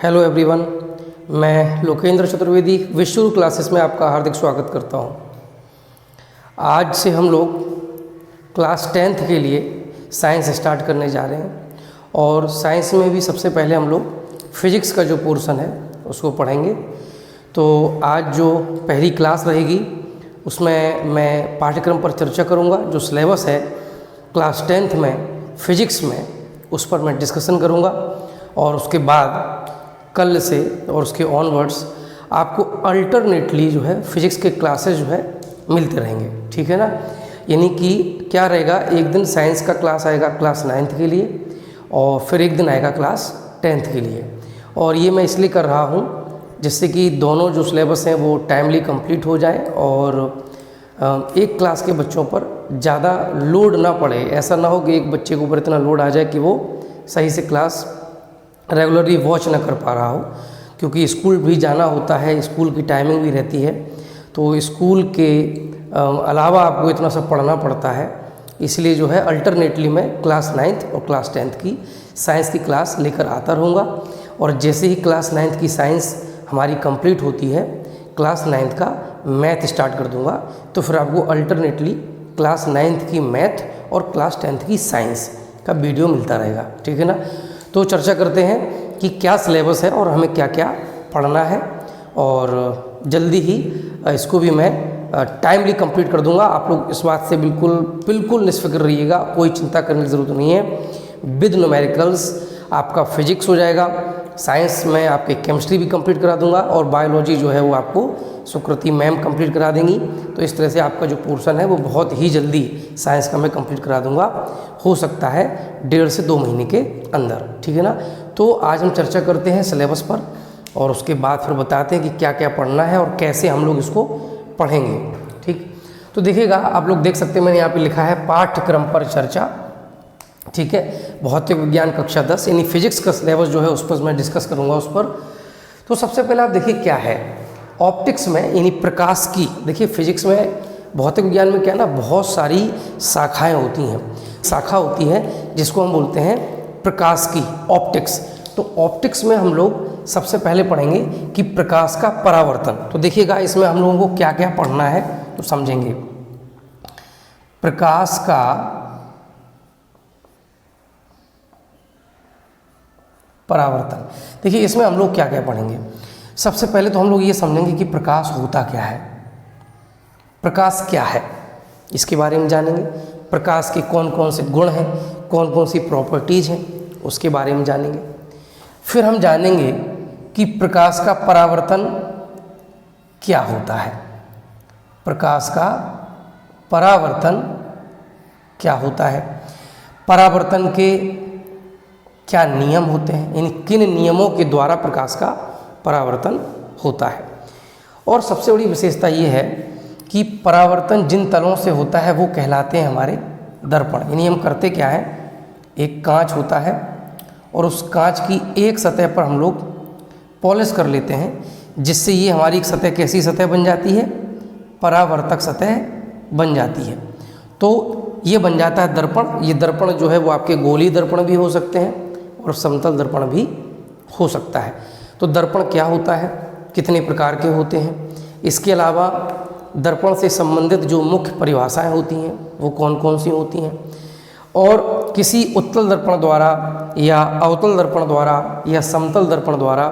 Hello everyone, मैं लोकेंद्र चतुर्वेदी विश्व classes में आपका हार्दिक स्वागत करता हूं। आज से हम लोग क्लास 10th के लिए साइंस स्टार्ट करने जा रहे हैं और साइंस में भी सबसे पहले हम लोग फिजिक्स का जो पोर्शन है उसको पढ़ेंगे। तो आज जो पहली क्लास रहेगी उसमें मैं पाठ्यक्रम पर चर्चा करूंगा। जो सिलेबस है क्लास 10th में फिजिक्स में उस पर मैं डिस्कशन करूंगा और उसके बाद कल से और उसके ऑनवर्ड्स आपको अल्टरनेटली जो है फिजिक्स के क्लासेस जो है मिलते रहेंगे, ठीक है ना। यानी कि क्या रहेगा, एक दिन साइंस का क्लास आएगा क्लास 9th के लिए और फिर एक दिन आएगा क्लास 10th के लिए। और ये मैं इसलिए कर रहा हूँ जिससे कि दोनों जो सिलेबस हैं वो टाइमली कंप्लीट हो जाए और एक क्लास के बच्चों पर ज़्यादा लोड ना पड़े। ऐसा ना हो कि एक बच्चे के ऊपर इतना लोड आ जाए कि वो सही से क्लास रेगुलरली वॉच ना कर पा रहा हो, क्योंकि स्कूल भी जाना होता है, स्कूल की टाइमिंग भी रहती है। तो स्कूल के अलावा आपको इतना सब पढ़ना पड़ता है, इसलिए जो है अल्टरनेटली मैं क्लास 9th और क्लास 10th की साइंस की क्लास लेकर आता रहूँगा। और जैसे ही क्लास 9th की साइंस हमारी कंप्लीट होती है, क्लास 9th का मैथ स्टार्ट कर दूँगा। तो फिर आपको अल्टरनेटली क्लास 9th की मैथ और क्लास 10th की साइंस का वीडियो मिलता रहेगा, ठीक है ना। तो चर्चा करते हैं कि क्या सिलेबस है और हमें क्या क्या पढ़ना है, और जल्दी ही इसको भी मैं टाइमली कंप्लीट कर दूंगा। आप लोग इस बात से बिल्कुल निश्चित रहिएगा, कोई चिंता करने की ज़रूरत नहीं है। विद न्यूमेरिकल्स आपका फिजिक्स हो जाएगा, साइंस में आपके केमिस्ट्री भी कंप्लीट करा दूंगा और बायोलॉजी जो है वो आपको सुकृति मैम कंप्लीट करा देंगी। तो इस तरह से आपका जो पोर्शन है वो बहुत ही जल्दी साइंस का मैं कंप्लीट करा दूंगा, हो सकता है 1.5 से 2 महीने के अंदर, ठीक है ना। तो आज हम चर्चा करते हैं सिलेबस पर और उसके बाद फिर बताते हैं कि क्या क्या पढ़ना है और कैसे हम लोग इसको पढ़ेंगे, ठीक। तो देखिएगा, आप लोग देख सकते हैं मैंने यहाँ पे लिखा है पाठ्यक्रम पर चर्चा, ठीक है। भौतिक विज्ञान कक्षा 10 यानी फिजिक्स का सिलेबस जो है उस पर मैं डिस्कस करूँगा उस पर। तो सबसे पहले आप देखिए क्या है ऑप्टिक्स में, यानी प्रकाश की। देखिए फिजिक्स में, भौतिक विज्ञान में क्या है ना, बहुत सारी शाखाएं होती हैं, शाखा होती है जिसको हम बोलते हैं प्रकाश की, ऑप्टिक्स। तो ऑप्टिक्स में हम लोग सबसे पहले पढ़ेंगे कि प्रकाश का परावर्तन। तो देखिएगा इसमें हम लोगों को क्या क्या पढ़ना है तो समझेंगे। प्रकाश का परावर्तन, देखिए इसमें हम लोग क्या क्या पढ़ेंगे। सबसे पहले तो हम लोग ये समझेंगे कि प्रकाश होता क्या है, प्रकाश क्या है इसके बारे में जानेंगे। प्रकाश के कौन कौन से गुण हैं, कौन कौन सी प्रॉपर्टीज़ हैं, उसके बारे में जानेंगे। फिर हम जानेंगे कि प्रकाश का परावर्तन क्या होता है, प्रकाश का परावर्तन क्या होता है, परावर्तन के क्या नियम होते हैं, यानी किन नियमों के द्वारा प्रकाश का परावर्तन होता है। और सबसे बड़ी विशेषता ये है कि परावर्तन जिन तलों से होता है वो कहलाते हैं हमारे दर्पण। यानी हम करते क्या है, एक कांच होता है और उस कांच की एक सतह पर हम लोग पॉलिश कर लेते हैं, जिससे ये हमारी एक सतह कैसी सतह बन जाती है, परावर्तक सतह बन जाती है। तो ये बन जाता है दर्पण। ये दर्पण जो है वो आपके गोलीय दर्पण भी हो सकते हैं और समतल दर्पण भी हो सकता है। तो दर्पण क्या होता है, कितने प्रकार के होते हैं, इसके अलावा दर्पण से संबंधित जो मुख्य परिभाषाएं होती हैं वो कौन कौन सी होती हैं, और किसी उत्तल दर्पण द्वारा या अवतल दर्पण द्वारा या समतल दर्पण द्वारा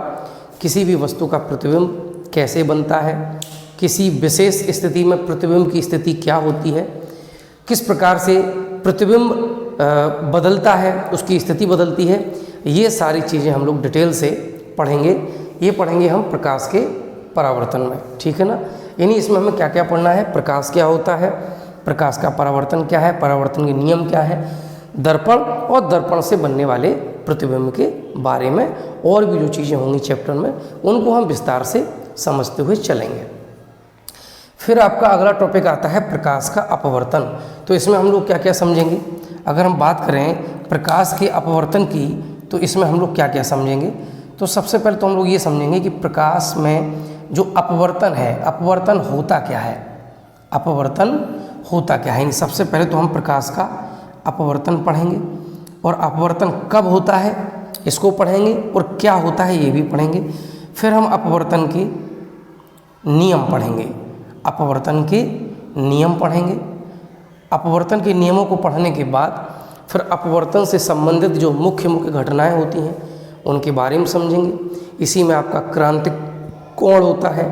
किसी भी वस्तु का प्रतिबिंब कैसे बनता है, किसी विशेष स्थिति में प्रतिबिंब की स्थिति क्या होती है, किस प्रकार से प्रतिबिंब बदलता है, उसकी स्थिति बदलती है, ये सारी चीज़ें हम लोग डिटेल से पढ़ेंगे। ये पढ़ेंगे हम प्रकाश के परावर्तन में, ठीक है ना। यानी इसमें हमें क्या क्या पढ़ना है, प्रकाश क्या होता है, प्रकाश का परावर्तन क्या है, परावर्तन के नियम क्या है, दर्पण और दर्पण से बनने वाले प्रतिबिंब के बारे में, और भी जो चीज़ें होंगी चैप्टर में उनको हम विस्तार से समझते हुए चलेंगे। फिर आपका अगला टॉपिक आता है प्रकाश का अपवर्तन। तो इसमें हम लोग क्या क्या समझेंगे। अगर हम बात करें प्रकाश के अपवर्तन की तो इसमें हम लोग क्या क्या समझेंगे। तो सबसे पहले तो हम लोग ये समझेंगे कि प्रकाश में जो अपवर्तन है, अपवर्तन होता क्या है, अपवर्तन होता क्या है। सबसे पहले तो हम प्रकाश का अपवर्तन पढ़ेंगे और अपवर्तन कब होता है इसको पढ़ेंगे और क्या होता है ये भी पढ़ेंगे। फिर हम अपवर्तन के नियम पढ़ेंगे, अपवर्तन के नियम पढ़ेंगे। अपवर्तन के नियमों को पढ़ने के बाद फिर अपवर्तन से संबंधित जो मुख्य मुख्य घटनाएं होती हैं उनके बारे में समझेंगे। इसी में आपका क्रांतिक कोण होता है,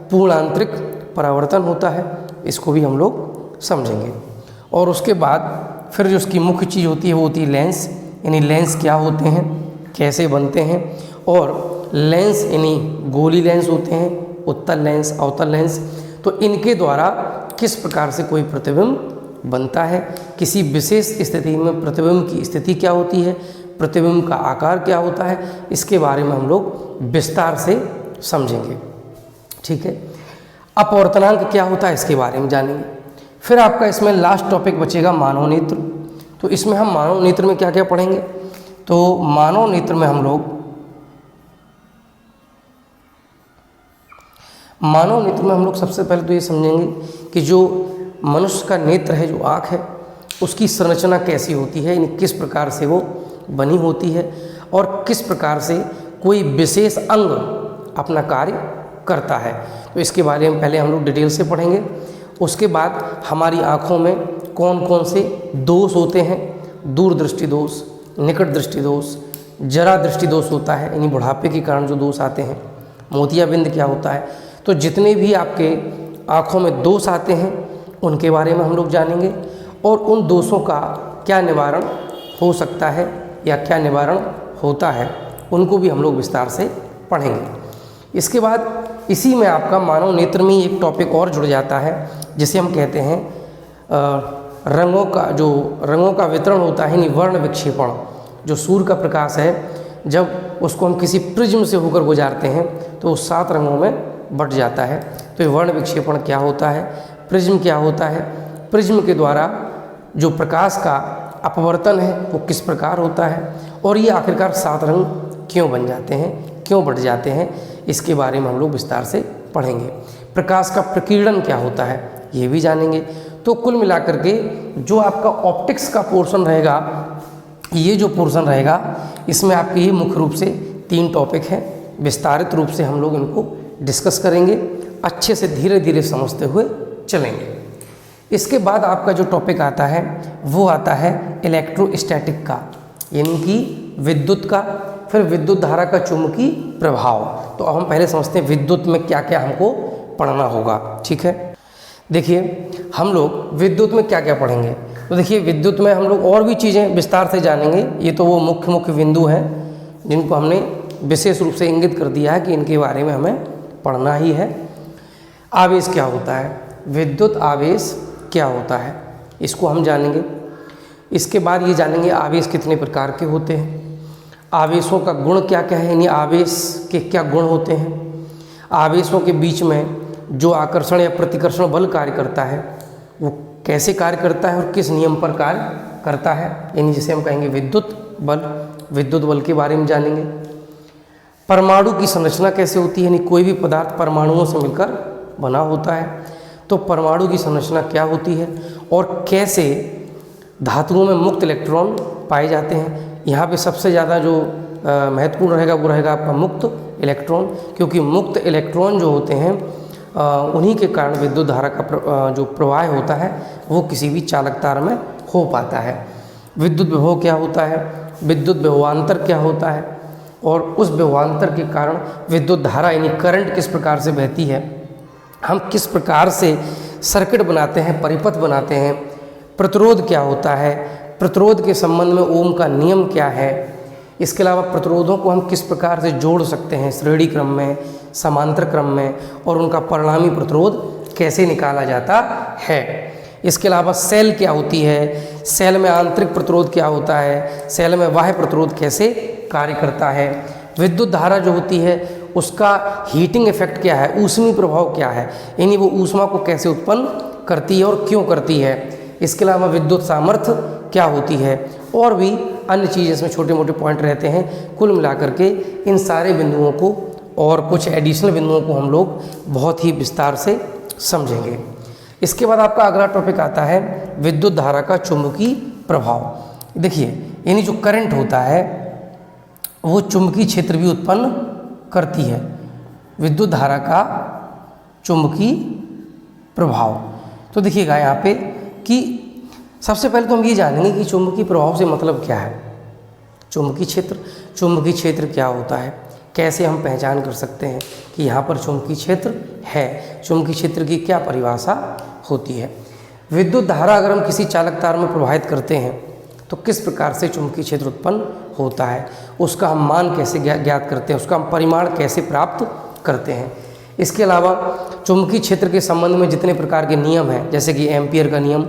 पूर्णांतरिक परावर्तन होता है, इसको भी हम लोग समझेंगे। और उसके बाद फिर जो उसकी मुख्य चीज़ होती है वो होती है लेंस, यानी लेंस क्या होते हैं, कैसे बनते हैं। और लेंस यानी गोली लेंस होते हैं, उत्तल लेंस, अवतल लेंस, तो इनके द्वारा किस प्रकार से कोई प्रतिबिंब बनता है, किसी विशेष स्थिति में प्रतिबिंब की स्थिति क्या होती है, प्रतिबिंब का आकार क्या होता है, इसके बारे में हम लोग विस्तार से समझेंगे। ठीक है, अपवर्तनांक क्या होता है इसके बारे में जानेंगे। फिर आपका इसमें लास्ट टॉपिक बचेगा मानव नेत्र। तो इसमें हम मानव नेत्र में क्या क्या पढ़ेंगे, तो मानव नेत्र में हम लोग सबसे पहले तो ये समझेंगे कि जो मनुष्य का नेत्र है, जो आँख है, उसकी संरचना कैसी होती है, यानी किस प्रकार से वो बनी होती है और किस प्रकार से कोई विशेष अंग अपना कार्य करता है। तो इसके बारे में पहले हम लोग डिटेल से पढ़ेंगे। उसके बाद हमारी आँखों में कौन कौन से दोष होते हैं, दूरदृष्टि दोष, निकट दृष्टि दोष, जरा दृष्टि दोष होता है, यानी बुढ़ापे के कारण जो दोष आते हैं, मोतियाबिंद क्या होता है। तो जितने भी आपके आँखों में दोष आते हैं उनके बारे में हम लोग जानेंगे और उन दोषों का क्या निवारण हो सकता है या क्या निवारण होता है उनको भी हम लोग विस्तार से पढ़ेंगे। इसके बाद इसी में आपका मानव नेत्र में एक टॉपिक और जुड़ जाता है जिसे हम कहते हैं रंगों का वितरण होता है, यानी वर्ण विक्षेपण। जो सूर्य का प्रकाश है, जब उसको हम किसी प्रिज्म से होकर गुजारते हैं तो वो 7 रंगों में बट जाता है। तो ये वर्ण विक्षेपण क्या होता है, प्रिज्म क्या होता है, प्रिज्म के द्वारा जो प्रकाश का अपवर्तन है वो किस प्रकार होता है, और ये आखिरकार 7 रंग क्यों बन जाते हैं, क्यों बढ़ जाते हैं, इसके बारे में हम लोग विस्तार से पढ़ेंगे। प्रकाश का प्रकीर्णन क्या होता है ये भी जानेंगे। तो कुल मिलाकर के जो आपका ऑप्टिक्स का पोर्शन रहेगा, ये जो पोर्शन रहेगा, इसमें आपके ये मुख्य रूप से 3 टॉपिक हैं। विस्तारित रूप से हम लोग इनको डिस्कस करेंगे, अच्छे से धीरे धीरे समझते हुए चलेंगे। इसके बाद आपका जो टॉपिक आता है वो आता है इलेक्ट्रोस्टैटिक का, यानी कि विद्युत का। फिर विद्युत धारा का चुंबकीय प्रभाव। तो अब हम पहले समझते हैं विद्युत में क्या क्या हमको पढ़ना होगा। ठीक है, देखिए हम लोग विद्युत में क्या क्या पढ़ेंगे। तो देखिए विद्युत में हम लोग और भी चीज़ें विस्तार से जानेंगे। ये तो वो मुख्य बिंदु हैं जिनको हमने विशेष रूप से इंगित कर दिया है कि इनके बारे में हमें पढ़ना ही है। आवेश क्या होता है, विद्युत आवेश क्या होता है, इसको हम जानेंगे। इसके बाद ये जानेंगे आवेश कितने प्रकार के होते हैं, आवेशों का गुण क्या क्या है, यानी आवेश के क्या गुण होते हैं, आवेशों के बीच में जो आकर्षण या प्रतिकर्षण बल कार्य करता है वो कैसे कार्य करता है और किस नियम पर कार्य करता है, यानी जिसे हम कहेंगे विद्युत बल। विद्युत बल के बारे में जानेंगे। परमाणु की संरचना कैसे होती है, यानी कोई भी पदार्थ परमाणुओं से मिलकर बना होता है, तो परमाणु की संरचना क्या होती है और कैसे धातुओं में मुक्त इलेक्ट्रॉन पाए जाते हैं। यहाँ पे सबसे ज़्यादा जो महत्वपूर्ण रहेगा वो रहेगा आपका मुक्त इलेक्ट्रॉन, क्योंकि मुक्त इलेक्ट्रॉन जो होते हैं उन्हीं के कारण विद्युत धारा का जो प्रवाह होता है वो किसी भी चालक तार में हो पाता है। विद्युत विभव क्या होता है, विद्युत विभवांतर क्या होता है, और उस विभवांतर के कारण विद्युत धारा यानी करंट किस प्रकार से बहती है, हम किस प्रकार से सर्किट बनाते हैं, परिपथ बनाते हैं, प्रतिरोध क्या होता है, प्रतिरोध के संबंध में ओम का नियम क्या है, इसके अलावा प्रतिरोधों को हम किस प्रकार से जोड़ सकते हैं श्रेणी क्रम में, समांतर क्रम में, और उनका परिणामी प्रतिरोध कैसे निकाला जाता है। इसके अलावा सेल क्या होती है, सेल में आंतरिक प्रतिरोध क्या होता है, सेल में बाह्य प्रतिरोध कैसे कार्य करता है, विद्युत धारा जो होती है उसका हीटिंग इफेक्ट क्या है, ऊष्मीय प्रभाव क्या है, यानी वो ऊष्मा को कैसे उत्पन्न करती है और क्यों करती है। इसके अलावा विद्युत सामर्थ्य क्या होती है, और भी अन्य चीज़ इसमें छोटे मोटे पॉइंट रहते हैं। कुल मिलाकर के इन सारे बिंदुओं को और कुछ एडिशनल बिंदुओं को हम लोग बहुत ही विस्तार से समझेंगे। इसके बाद आपका अगला टॉपिक आता है विद्युत धारा का चुंबकीय प्रभाव। देखिए यानी जो करंट होता है वो चुंबकीय क्षेत्र भी उत्पन्न करती है। विद्युत धारा का चुंबकीय प्रभाव। तो देखिएगा यहाँ पे कि सबसे पहले तो हम ये जानेंगे कि चुंबकीय प्रभाव से मतलब क्या है। चुंबकीय क्षेत्र क्या होता है, कैसे हम पहचान कर सकते हैं कि यहाँ पर चुंबकीय क्षेत्र है, चुंबकीय क्षेत्र की क्या परिभाषा होती है। विद्युत धारा अगर हम किसी चालक तार में प्रवाहित करते हैं तो किस प्रकार से चुंबकीय क्षेत्र उत्पन्न होता है, उसका हम मान कैसे ज्ञात करते हैं, उसका हम परिमाण कैसे प्राप्त करते हैं। इसके अलावा चुंबकीय क्षेत्र के संबंध में जितने प्रकार के नियम हैं, जैसे कि एम्पियर का नियम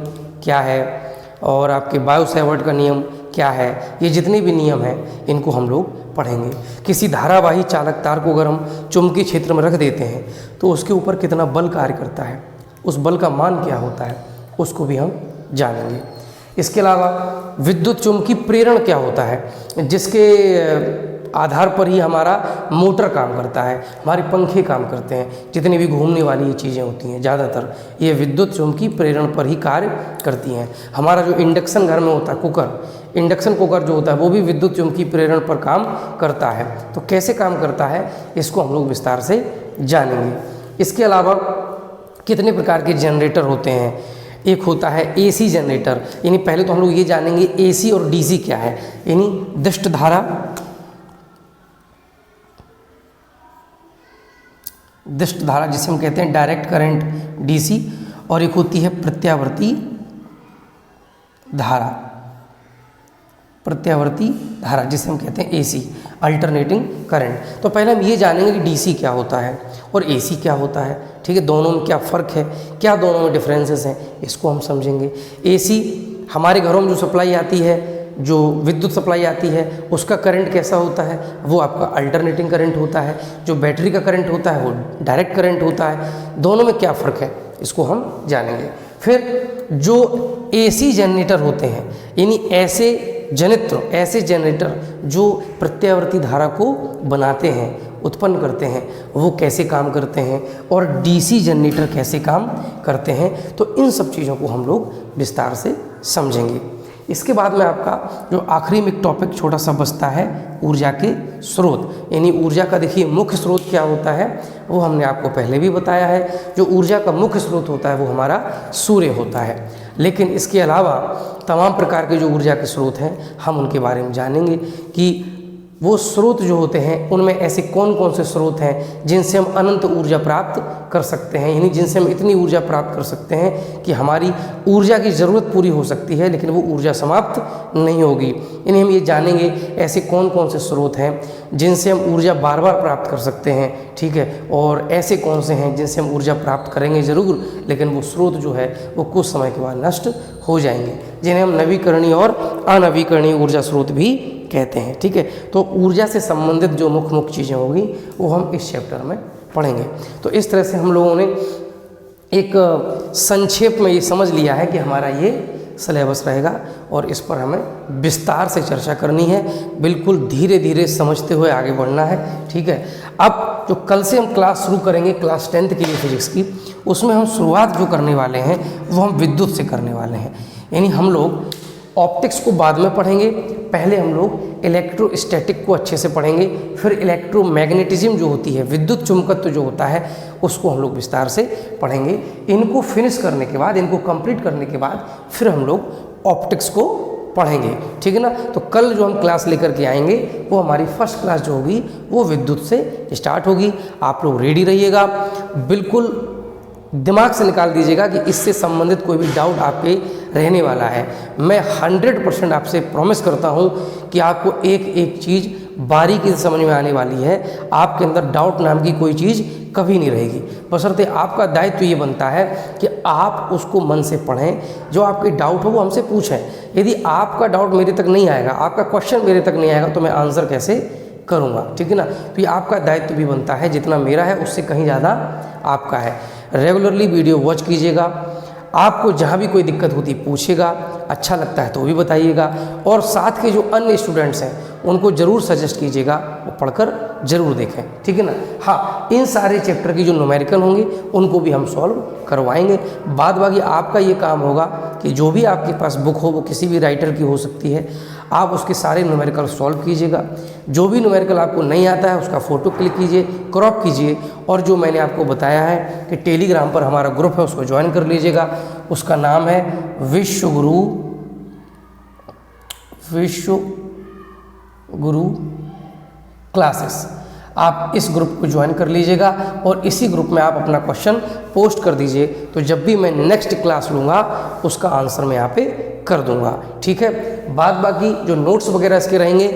क्या है और आपके बायो-सैवर्ट का नियम क्या है, ये जितने भी नियम हैं इनको हम लोग पढ़ेंगे। किसी धारावाही चालक तार को अगर हम चुंबकीय क्षेत्र में रख देते हैं तो उसके ऊपर कितना बल कार्य करता है, उस बल का मान क्या होता है, उसको भी हम जानेंगे। इसके अलावा विद्युत चुंबकीय प्रेरण क्या होता है, जिसके आधार पर ही हमारा मोटर काम करता है, हमारे पंखे काम करते हैं, जितनी भी घूमने वाली ये चीज़ें होती हैं ज़्यादातर ये विद्युत चुंबकीय प्रेरण पर ही कार्य करती हैं। हमारा जो इंडक्शन घर में होता है कुकर, इंडक्शन कुकर जो होता है वो भी विद्युत चुंबकीय प्रेरण पर काम करता है। तो कैसे काम करता है इसको हम लोग विस्तार से जानेंगे। इसके अलावा कितने प्रकार के जनरेटर होते हैं, एक होता है एसी जनरेटर, यानी पहले तो हम लोग ये जानेंगे एसी और डीसी क्या है, यानी दिष्ट धारा जिसे हम कहते हैं डायरेक्ट करंट डीसी, और एक होती है प्रत्यावर्ती धारा जिसे हम कहते हैं एसी, अल्टरनेटिंग करंट। तो पहले हम ये जानेंगे कि डीसी क्या होता है और एसी क्या होता है, ठीक है, दोनों में क्या फ़र्क है, क्या दोनों में डिफरेंसेस हैं, इसको हम समझेंगे। एसी हमारे घरों में जो सप्लाई आती है, जो विद्युत सप्लाई आती है, उसका करंट कैसा होता है, वो आपका अल्टरनेटिंग करंट होता है। जो बैटरी का करंट होता है वो डायरेक्ट करंट होता है। दोनों में क्या फ़र्क है इसको हम जानेंगे। फिर जो एसी जनरेटर होते हैं, यानी ऐसे जनरेटर जो प्रत्यावर्ती धारा को बनाते हैं, उत्पन्न करते हैं, वो कैसे काम करते हैं, और डीसी जनरेटर कैसे काम करते हैं, तो इन सब चीज़ों को हम लोग विस्तार से समझेंगे। इसके बाद में आपका जो आखिरी में एक टॉपिक छोटा सा बचता है ऊर्जा के स्रोत, यानी ऊर्जा का देखिए मुख्य स्रोत क्या होता है वो हमने आपको पहले भी बताया है। जो ऊर्जा का मुख्य स्रोत होता है वो हमारा सूर्य होता है, लेकिन इसके अलावा तमाम प्रकार के जो ऊर्जा के स्रोत हैं हम उनके बारे में जानेंगे कि वो स्रोत जो होते हैं उनमें ऐसे कौन कौन से स्रोत हैं जिनसे हम अनंत ऊर्जा प्राप्त कर सकते हैं, यानी जिनसे हम इतनी ऊर्जा प्राप्त कर सकते हैं कि हमारी ऊर्जा की ज़रूरत पूरी हो सकती है लेकिन वो ऊर्जा समाप्त नहीं होगी। यानी हम ये जानेंगे ऐसे कौन कौन से स्रोत हैं जिनसे हम ऊर्जा बार बार प्राप्त कर सकते हैं, ठीक है, और ऐसे कौन से हैं जिनसे हम ऊर्जा प्राप्त करेंगे ज़रूर लेकिन वो स्रोत जो है वो कुछ समय के बाद नष्ट हो जाएंगे, जिन्हें हम नवीकरणीय और अनवीकरणीय ऊर्जा स्रोत भी कहते हैं। ठीक है, तो ऊर्जा से संबंधित जो मुख्य चीज़ें होगी वो हम इस चैप्टर में पढ़ेंगे। तो इस तरह से हम लोगों ने एक संक्षेप में ये समझ लिया है कि हमारा ये सिलेबस रहेगा और इस पर हमें विस्तार से चर्चा करनी है, बिल्कुल धीरे धीरे समझते हुए आगे बढ़ना है। ठीक है, अब जो कल से हम क्लास शुरू करेंगे क्लास 10th के लिए फिजिक्स की, उसमें हम शुरुआत जो करने वाले हैं वो हम विद्युत से करने वाले हैं। यानी हम लोग ऑप्टिक्स को बाद में पढ़ेंगे, पहले हम लोग इलेक्ट्रोस्टैटिक को अच्छे से पढ़ेंगे, फिर इलेक्ट्रोमैग्नेटिज्म जो होती है, विद्युत चुंबकत्व जो होता है उसको हम लोग विस्तार से पढ़ेंगे। इनको फिनिश करने के बाद, इनको कंप्लीट करने के बाद फिर हम लोग ऑप्टिक्स को पढ़ेंगे। ठीक है ना, तो कल जो हम क्लास लेकर के आएंगे वो हमारी फर्स्ट क्लास जो होगी वो विद्युत से स्टार्ट होगी। आप लोग रेडी रहिएगा, बिल्कुल दिमाग से निकाल दीजिएगा कि इससे संबंधित कोई भी डाउट आपके रहने वाला है। मैं 100% आपसे प्रॉमिस करता हूं कि आपको एक एक चीज़ बारीकी से समझ में आने वाली है। आपके अंदर डाउट नाम की कोई चीज़ कभी नहीं रहेगी, बशर्ते आपका दायित्व ये बनता है कि आप उसको मन से पढ़ें, जो आपके डाउट हो वो हमसे पूछें। यदि आपका डाउट मेरे तक नहीं आएगा, आपका क्वेश्चन मेरे तक नहीं आएगा तो मैं आंसर कैसे करूँगा। ठीक है ना, तो ये आपका दायित्व भी बनता है, जितना मेरा है उससे कहीं ज़्यादा आपका है। रेगुलरली वीडियो वॉच कीजिएगा, आपको जहाँ भी कोई दिक्कत होती पूछेगा, अच्छा लगता है तो भी बताइएगा, और साथ के जो अन्य स्टूडेंट्स हैं उनको ज़रूर सजेस्ट कीजिएगा, वो पढ़कर ज़रूर देखें, ठीक है ना। हाँ, इन सारे चैप्टर की जो न्यूमेरिकल होंगे उनको भी हम सॉल्व करवाएंगे। बाद बाकी आपका ये काम होगा कि जो भी आपके पास बुक हो, वो किसी भी राइटर की हो सकती है, आप उसके सारे न्यूमेरिकल सॉल्व कीजिएगा। जो भी न्यूमेरिकल आपको नहीं आता है उसका फ़ोटो क्लिक कीजिए, क्रॉप कीजिए, और जो मैंने आपको बताया है कि टेलीग्राम पर हमारा ग्रुप है उसको ज्वाइन कर लीजिएगा। उसका नाम है विश्व गुरु क्लासेस। आप इस ग्रुप को ज्वाइन कर लीजिएगा और इसी ग्रुप में आप अपना क्वेश्चन पोस्ट कर दीजिए, तो जब भी मैं नेक्स्ट क्लास लूँगा उसका आंसर मैं यहाँ पे कर दूँगा, ठीक है। बाद बाकी जो नोट्स वगैरह इसके रहेंगे,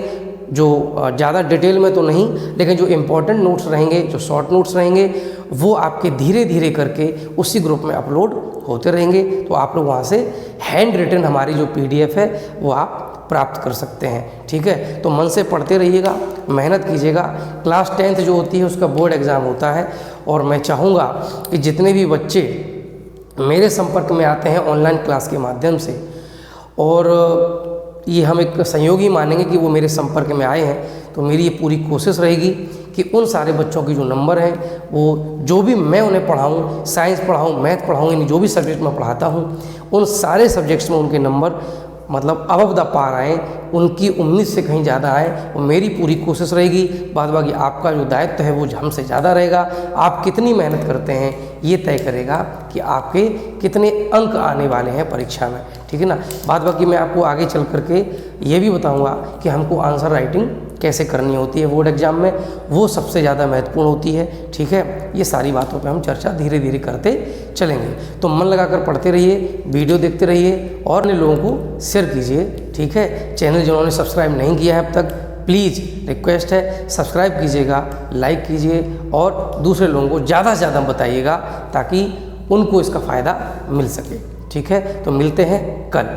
जो ज़्यादा डिटेल में तो नहीं, लेकिन जो इम्पोर्टेंट नोट्स रहेंगे, जो शॉर्ट नोट्स रहेंगे, वो आपके धीरे धीरे करके उसी ग्रुप में अपलोड होते रहेंगे। तो आप लोग वहाँ से हैंड रिटन हमारी जो PDF है वो आप प्राप्त कर सकते हैं, ठीक है। तो मन से पढ़ते रहिएगा, मेहनत कीजिएगा। क्लास 10th जो होती है उसका बोर्ड एग्ज़ाम होता है, और मैं चाहूँगा कि जितने भी बच्चे मेरे संपर्क में आते हैं ऑनलाइन क्लास के माध्यम से, और ये हम एक संयोग ही मानेंगे कि वो मेरे संपर्क में आए हैं, तो मेरी ये पूरी कोशिश रहेगी कि उन सारे बच्चों की जो नंबर हैं, वो जो भी मैं उन्हें पढ़ाऊँ, साइंस पढ़ाऊँ, मैथ पढ़ाऊँ, यानी जो भी सब्जेक्ट मैं पढ़ाता हूँ, उन सारे सब्जेक्ट्स में उनके नंबर मतलब अबव द पार आएँ, उनकी उम्मीद से कहीं ज़्यादा आए, और मेरी पूरी कोशिश रहेगी। बाद बाकी आपका जो दायित्व है वो हमसे ज़्यादा रहेगा। आप कितनी मेहनत करते हैं ये तय करेगा कि आपके कितने अंक आने वाले हैं परीक्षा में, ठीक है ना। बाद बाकी मैं आपको आगे चल करके ये भी बताऊंगा कि हमको आंसर राइटिंग कैसे करनी होती है बोर्ड एग्जाम में, वो सबसे ज़्यादा महत्वपूर्ण होती है, ठीक है। ये सारी बातों पे हम चर्चा धीरे धीरे करते चलेंगे। तो मन लगाकर पढ़ते रहिए, वीडियो देखते रहिए और अन्य लोगों को शेयर कीजिए, ठीक है। चैनल जिन्होंने सब्सक्राइब नहीं किया है अब तक, प्लीज़ रिक्वेस्ट है सब्सक्राइब कीजिएगा, लाइक कीजिए और दूसरे लोगों को ज़्यादा से ज़्यादा बताइएगा ताकि उनको इसका फ़ायदा मिल सके, ठीक है। तो मिलते हैं कल।